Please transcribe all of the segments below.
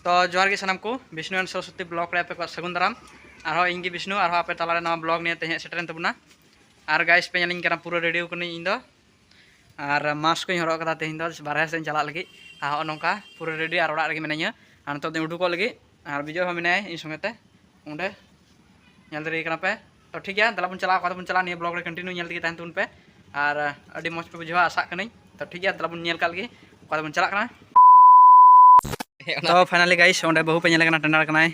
तो जोहार के सानाम को विष्णु एंड सरस्वती ब्लॉग रे पे सगुन दाराम और इंगी विष्णु और आपे तालारे नवा ब्लॉग निये तेहे सेटरेन तबुना और गाइस पे ñaliñ kana पूरा रेडी कनी इन दो और मास्क को हरक कदा तेहिन दो बारहे से चला लगी आ नोका पूरा रेडी और ओड़ा रगे मेनाña और नतो दे उडुको लगी और विजय हो मेनाय इन संगते उंडे ñal दरी kana पे तो ठीक है दला बन चला का बन चला निये ब्लॉग रे कंटिन्यू ñal तगी तहन तुन पे और अडी मौज पे बुझवा आशा कनी तो ठीक है दला बन ñel का लगी का बन चला kana तो फाइनली गाइस ओंडे बहु पे ñele kana टेंडर कनाय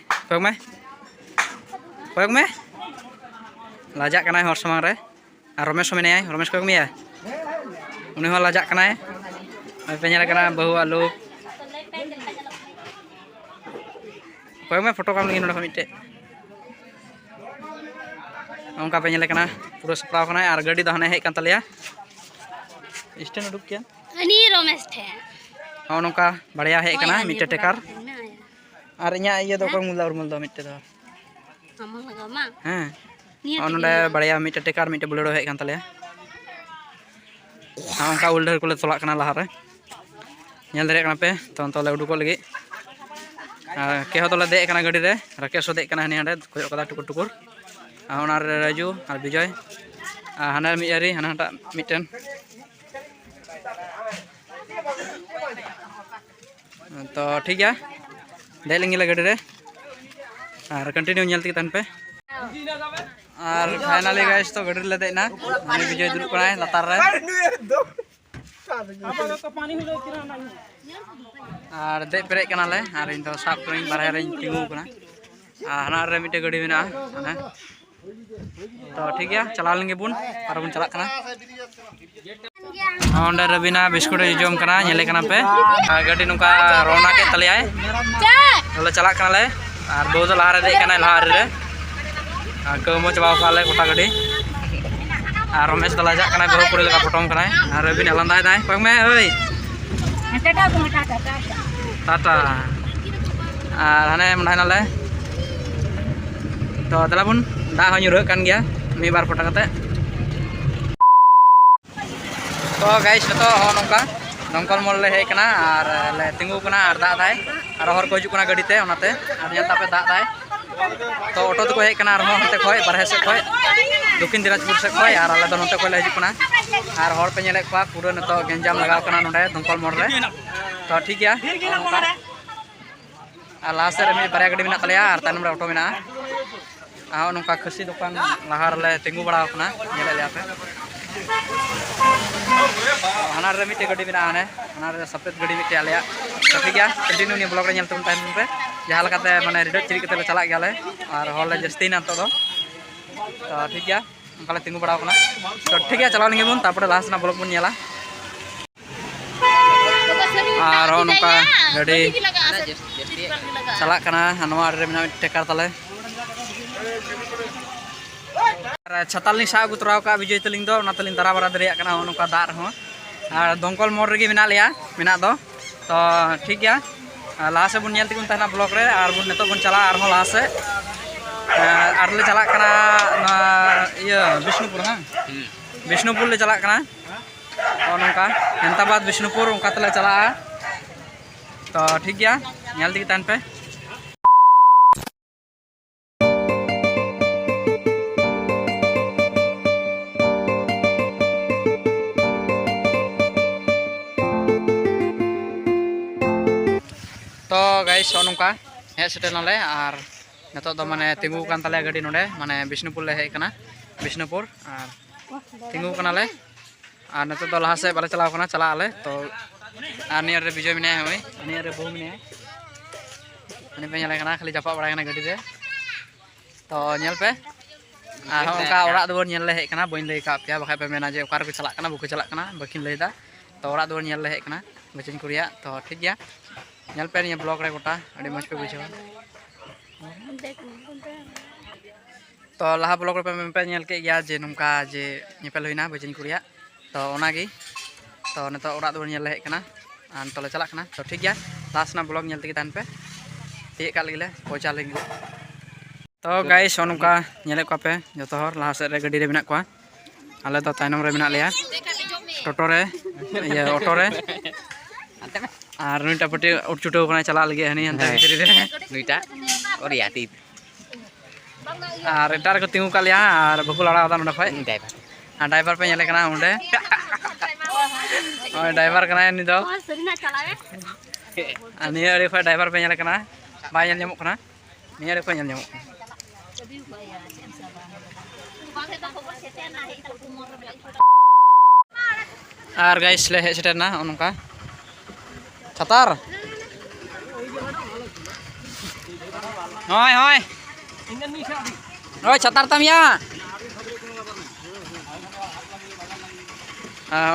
कोयक में लाजा कनाय हर समांग रे और रमेश हो मेनाय रमेश कोयक मिया उनी हो लाजा कनाय पे ñele kana बहु आलू कोयक में फोटो काम लगी नोडे मिटे उनका पे ñele kana पूरा सप्राव कनाय और गाड़ी दो हने हेज कान तलिया स्टैंड उडुक किया अनि रमेश थे हाँ नौका बढ़िया हेज कना मिटे टेकार और इኛ ये दो मुल दो मिटे दो हाँ नोडे बढ़िया मिटे टेकार मिटे बुलेरो हेज कान तलिया हाँ उनका उल्डर को तोला कना लहा रे ñel दरे कना पे तो तले उडुको लगी के हो तले दे कना गाड़ी रे राकेश दे कना हने हंडे कोय कदा टुकुर टुकुर और राजू और विजय हाना मियारी हानाटा मिटन तो ठीक है दे लेंगे गाड़ी रे और कंटिन्यू ñel तगी तन पे और फाइनली गाइस तो गाड़ी ले देना मानी विजय दुरुब कनाय लातार रे और दे पेरे कना ले और इन तो साब करिन बारहे रे तिंगु कना हाना रे मिटे गाड़ी मेना हाना तो ठीक है चला लेंगे बुन और बुन चला कना ओंडे रबिना बिस्कुट जम कना ñele कना पे गाड़ी नुका रोना के तलियाय चले चला कना ले और बहु तो लहारे दे कना लहारे रे कमो चबाव काले गोटा गाड़ी और रमेश दला जा कना बहु पुरे लगा पटम कना और रबिना लंदाय दाय कोक में ओय टाटा और हाने मनायना ले तो दला बुन दा हो nyuruh kan गया मी बार फोटा कते तो गाइस तो हो नोका दमकल मोल ले हेज कना और ले तिंगु कना और दा दाय और हर को हिजुक कना गाड़ी ते ओनाते और नेता पे दा दाय तो ऑटो तो को हेज कना और हनते खय बारहे से खय दक्षिण दिनाजपुर से खय और आले दो नोते को ले हिजुक कना और हर पे ñele को पूरा नतो गेंजाम लगाव कना नोडे दमकल मोल रे तो ठीक गया और लास्ट रे मी बारे गाड़ी मेना तलेया और तानम रे ऑटो मेना हाँ नौका खसी दुकान लहार ले तिंगु बड़ा अपना ñele ले पे हाना रे मिटे गाड़ी मेना हाने हाना रे सफेद गाड़ी मिटे आलेया तो ठीक गया कंटिन्यू नि ब्लॉग रे ñel तुम टाइम पे जहां लगाते माने रेडो चिरी कते ले चला गया ले और हॉल ले जस्ती ना तो ठीक गया उनका ले तिंगु बड़ा अपना तो ठीक है चला लेंगे बुन तापरे लास्ट ना ब्लॉग बुन ñela और नौका गाड़ी चला कना हनवा रे मेना टेकार तले छतालिंग सा अगु तराव का विजय तलिंग दो ना तलिंग दरा बारा दरिया कना नोका दार हो और दमकल मोड़ रे मेना लिया मेना दो तो ठीक गया लाहा से बुन ñel तिगुन तहना ब्लॉक रे और बुन नेतो बुन चला और लाहा से और ले चला कना ये विष्णुपुर हां विष्णुपुर ले चला कना और नोका हेंताबाद विष्णुपुर उनका तले चला तो ठीक गया ñel तिगी तहन पे तो गाइस नौका हेज सेटेल नाले और नतो दो माने तिंगु कान तले गाड़ी नोडे माने विष्णुपुर ले हेज कना विष्णुपुर और तिंगु कना ले और नतो दो लाहा से बाले चलाव कना चला आले तो और नियर रे विजय मिने होय नियर रे बहु मिने अनि पे ñele कना खाली जापा बड़ा कना गाड़ी रे तो ñel पे और उनका ओड़ा दुवर ñel ले हेज कना बइन लई का पे बखाय पे मेना जे ओकार को चला कना बुको चला कना बकिन लेदा तो ओड़ा दुवर ñel ले हेज कना बचिन कुरिया तो ठीक गया ñel पे नि ब्लॉग रे गोटा अड़ी मज पे बुझावा तो लाहा ब्लॉग रे पे ñel के गया जे नुका जे ñepel होइना बचिन कुरिया तो ओनागी तो नेतो ओड़ा दुवर ñel ले हेज कना आन तले चला कना तो ठीक गया लास्ट ना ब्लॉग ñel तगी तान पे ते का लगले पहुंचा लेंगे तो गाइस नुका ñele को पे जतो हर लाहा से रे गाड़ी रे मेना को आले तो ताइनम रे मेना लिया टोटो रे ये ऑटो रे और नुईटा पटी उठचुटो कना चला लगे हनी हनते भितरी रे नुईटा और याती और एटार को तिंगु कालिया और बकु लड़ा दा नडा खय ड्राइवर पे नेले कना उंडे और ड्राइवर कना नि दो निया रे खय ड्राइवर पे नेले कना बाय नेल ᱧᱟᱢᱚᱜ कना निया रे खय नेल ᱧᱟᱢᱚᱜ और गाइस ले हेज सेटरना ओनका छातार होय होय ओय छातार तमिया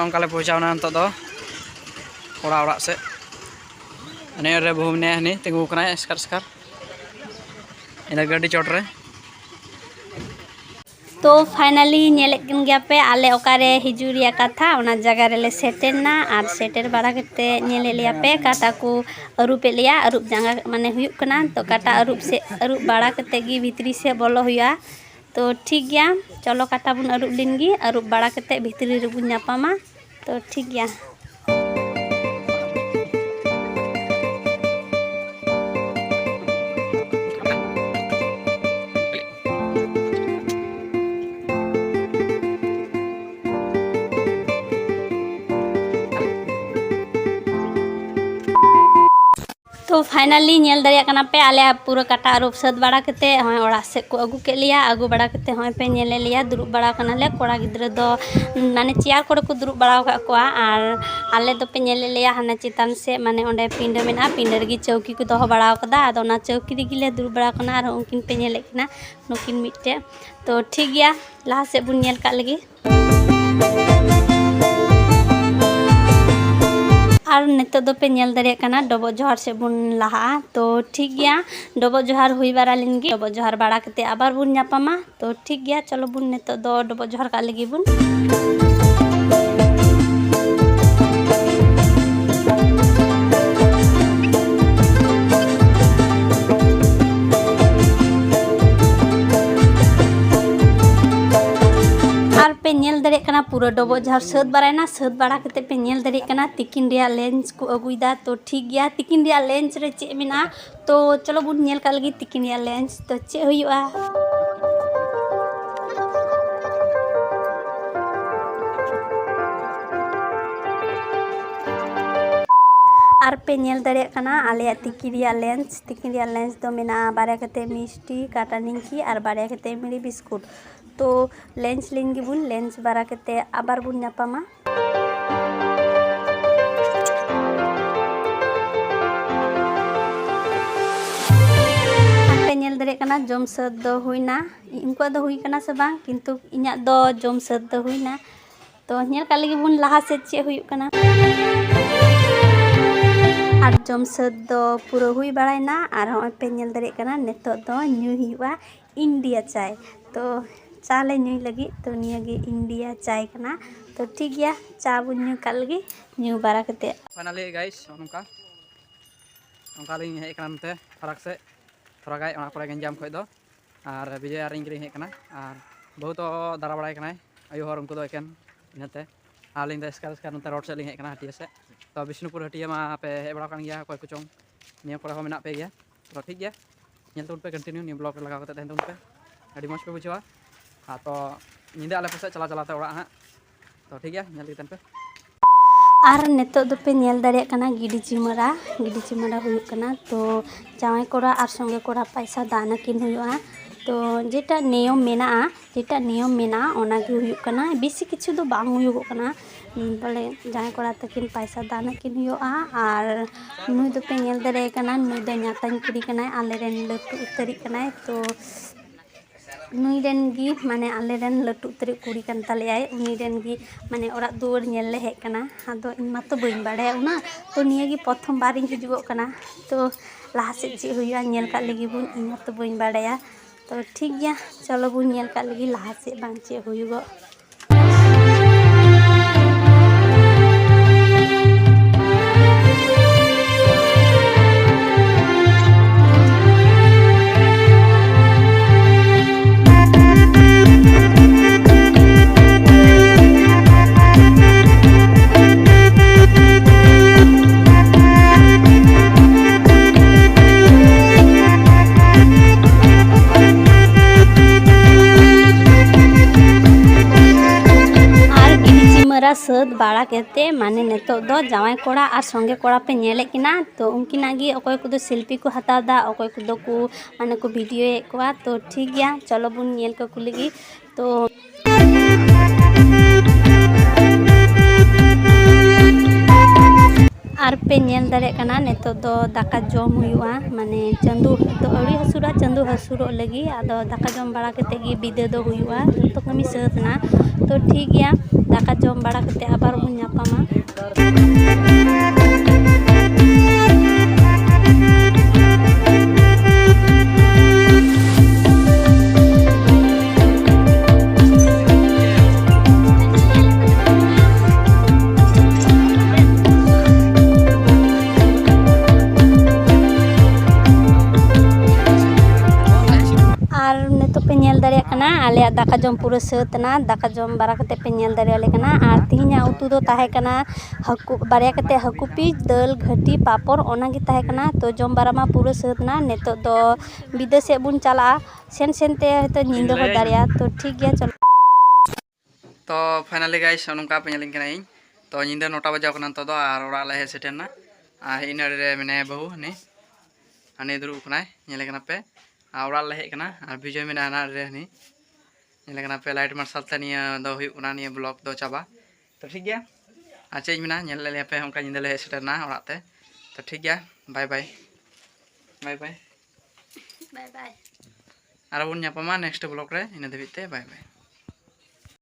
ओनका ले पहुंचावना नतो दो ओड़ा ओड़ा से ने रे बहुमने हनी तिंगु कना स्कर स्कर इन गाड़ी चोट रे तो फाइनली नेले कन गया पे आले ओकारे हिजुरिया कथा ओना जगह रे सेटेरना और सेटर बारा कते नेले लिया पे काटा को अरुपे लिया अरुप जंगा माने हुयुक कना तो काटा अरुप से अरुप बारा कते गी भीतरी से बोलो हुआ तो ठीक गया चलो काटा बुन अरुप लिनगी अरुप बारा कते भीतरी रे बुन नापामा तो ठीक गया। तो फाइनली नेल दरिया कना पे आले पूरा काटा अरुप सद बड़ा कते हय ओड़ा से को अगु के लिया अगु बड़ा कते हय पे नेले लिया दुरुब बड़ा कना ले कोड़ा गिद्र दो माने चेयर कोड़े को दुरुब बड़ा का कोआ और आले दो पे नेले लिया हाना चितान से माने ओंडे पिंड मेना पिंड रगी चौकी को दो बड़ा कदा आदो ना चौकी रगी ले दुरुब बड़ा कना और उनकिन पे नेले कना नुकिन मिटे तो ठीक गया लाहा से बुन नेल का लगी और नितो दो पे नेल दरिया कना डबो जोहार से बुन लहा तो ठीक गया डबो जोहार हुई बारा लेंगे डबो जोहार बाड़ा कते आबार बुन नापामा तो ठीक गया चलो बुन नितो दो डबो जोहार का लगी बुन पे नेल दरे कना पूरा डबो जहार सद बारायना सद बाड़ा कते पे नेल दरे कना तिकिन रिया लेंस को अगुइदा तो ठीक गया तिकिन रिया लेंस रे चे मेना तो चलो बुन नेल का लगी तिकिन रिया लेंस तो चे हुयुआ और पे नेल दरे कना आले तिकिन रिया लेंस तो मेना बारे कते मिष्टी काटा निंकी और बारे कते मिरी बिस्कुट तो लेंस लेंगे बुन लेंस बारा कते आबार बुन नापामा पे नेल दरे कना जम सद दो हुइना इनको दो हुई कना से बांग किंतु इन्या दो जम सद दो हुइना तो नेल का लगी बुन लाहा से चे हुई कना और जम सद दो पूरा हुई बाड़ायना और हम पे नेल दरे कना नेतो दो न्यू हुआ इंडिया चाय तो चा ले न्यू लगी तो नियागे इंडिया चाय कना तो ठीक गया चा बुन न्यू का लगी न्यू बारा कते फाइनली गाइस ओनका ओनका लिंग हे कना नते फरक से थोड़ा गाय ओना कोरे गंजाम खय दो और विजय आर इंग हे कना और बहुत दारा बड़ाय कना आयु हर उनको दो एकेन इनते आलिंग द स्कार नते रोड से लिंग हे कना हटिया से तो विष्णुपुर हटिया मा पे हे बड़ा कान गया कोय कुचों निया कोरे हो मेना पे गया तो ठीक गया नेल तुन पे कंटिन्यू न्यू ब्लॉग लगा कते तहन तुन पे अडी मस्त पे बुझवा हाँ तो निंदा आले पासे चला चलाते ओड़ा हाँ तो ठीक है नेल तन पे और नितो दो पे नेल दरिया कना गिडी चिमरा हुयुक कना तो जावाई कोड़ा और संगे कोड़ा पैसा दाना किन हुयुआ तो जेटा नियम मेना ओना गे हुयुक कना बेसी किछु दो बांग हुयुक कना बोले जावाई कोड़ा तकिन पैसा दाना किन हुयुआ और नुई दो पे नेल दरिया कना नुई दो न्यातान किरी कना आले रेन लटु उतरी कना तो नुई रेन गी माने आले रेन लटु उतरी कुड़ी कन तलेयाय उनी रेन गी माने ओरा दुआर नेल ले हेक कना आदो इन मातो बइन बाड़ाया उना तो निया गी प्रथम बार इन हिजुगो कना तो लाहा से चे हुयुआ नेल का लगी बुन इन मातो बइन बाड़ाया तो ठीक गया चलो बुन नेल का लगी लाहा से बांग चे हुयुगो पूरा साद बाड़ा केते माने नेतो दो जावाई कोड़ा और संगे कोड़ा पे नेले किना तो उनकिना गी अकोय कुदो सेल्फी को हताव दा अकोय कुदो को माने को वीडियो एकोआ तो ठीक गया चलो बुन नेल को कुलिगी तो और पे नेल दारे कना नेतो दो दाका जम हुआ माने चंदू तो अड़ी हसुरा चंदू हसुरो लगी आदो दाका जम बाड़ा केते गी बिदे दो हुआ तो कमी सतना तो ठीक गया दाका जम बाड़ा केते आबार बुन नापामा आले दाका जम पूरा सतना दाका जम बारा कते पे नेल दारे कना और तिहिना उतु दो ताहे कना हकु बारिया कते हकु पीस दाल घाटी पापड़ ओना गी ताहे कना तो जम बारा मा पूरा सतना नेतो दो बिदा से बुन चला सेन सेनते तो निंदो हो दारिया तो ठीक गया चलो तो फाइनली गाइस नोंका पे नेलिंग कना तो निंदा 9टा बजाव कना तो और ओड़ा ले हे सेटेना आ इन रे मने बहु ने हने दुरु कना नेले कना पे आ ओड़ा ले हे कना और विजय में ना रे हनी नेले पे लाइट मार्शल ते निया दो हुना निया ब्लॉग दो चाबा तो ठीक गया अच्छा इन मेना नेल ले पे हमका निंदा ले सेटना ओड़ाते तो ठीक गया bye bye bye bye bye bye और बुन नेक्स्ट ब्लॉग रे इन धबिते बाय बाय।